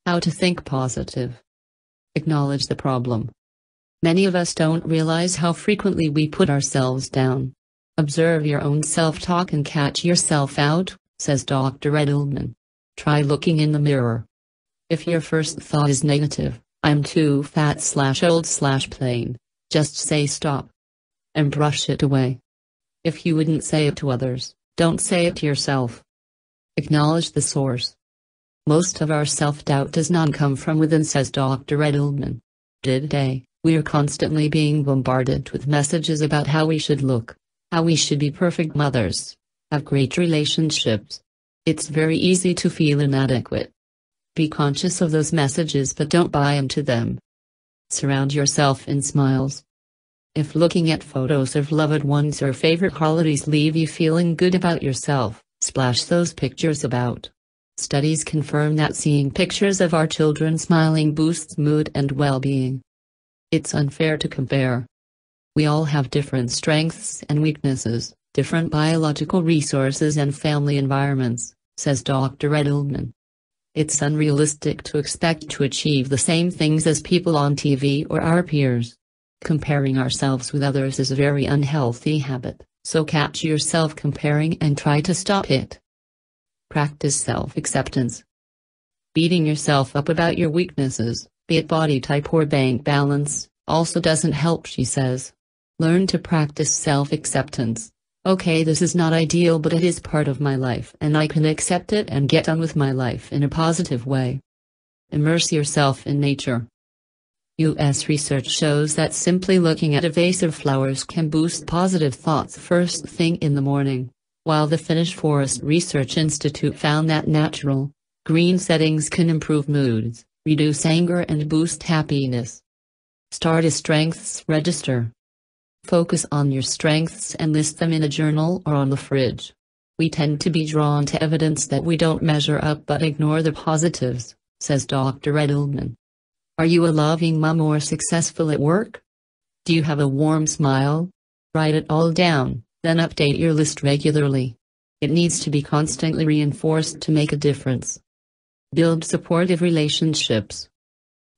How to think positive. Acknowledge the problem. Many of us don't realize how frequently we put ourselves down. Observe your own self-talk and catch yourself out, says Dr. Edelman. Try looking in the mirror. If your first thought is negative, I'm too fat/old/plain, just say stop. And brush it away. If you wouldn't say it to others, don't say it to yourself. Acknowledge the source. Most of our self-doubt does not come from within, says Dr. Edelman. Today, we are constantly being bombarded with messages about how we should look, how we should be perfect mothers, have great relationships. It's very easy to feel inadequate. Be conscious of those messages but don't buy into them. Surround yourself in smiles. If looking at photos of loved ones or favorite holidays leave you feeling good about yourself, splash those pictures about. Studies confirm that seeing pictures of our children smiling boosts mood and well-being. It's unfair to compare. We all have different strengths and weaknesses, different biological resources and family environments, says Dr. Edelman. It's unrealistic to expect to achieve the same things as people on TV or our peers. Comparing ourselves with others is a very unhealthy habit, so catch yourself comparing and try to stop it. Practice self-acceptance. Beating yourself up about your weaknesses, be it body type or bank balance, also doesn't help, she says. Learn to practice self-acceptance. Okay, this is not ideal, but it is part of my life and I can accept it and get on with my life in a positive way. Immerse yourself in nature. U.S. research shows that simply looking at a vase of flowers can boost positive thoughts first thing in the morning, while the Finnish Forest Research Institute found that natural, green settings can improve moods, reduce anger and boost happiness. Start a strengths register. Focus on your strengths and list them in a journal or on the fridge. We tend to be drawn to evidence that we don't measure up but ignore the positives, says Dr. Edelman. Are you a loving mom or successful at work? Do you have a warm smile? Write it all down, then update your list regularly. It needs to be constantly reinforced to make a difference. Build supportive relationships.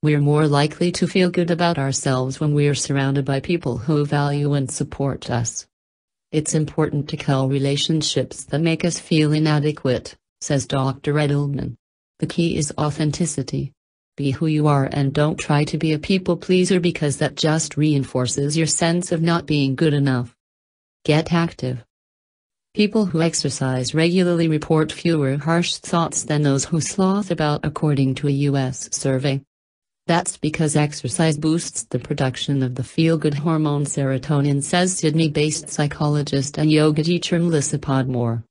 We're more likely to feel good about ourselves when we are surrounded by people who value and support us. It's important to cull relationships that make us feel inadequate, says Dr. Edelman. The key is authenticity. Be who you are and don't try to be a people pleaser because that just reinforces your sense of not being good enough. Get active. People who exercise regularly report fewer harsh thoughts than those who sloth about, according to a U.S. survey. That's because exercise boosts the production of the feel-good hormone serotonin, says Sydney-based psychologist and yoga teacher Melissa Podmore.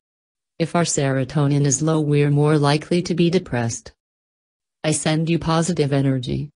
If our serotonin is low, we're more likely to be depressed. I send you positive energy.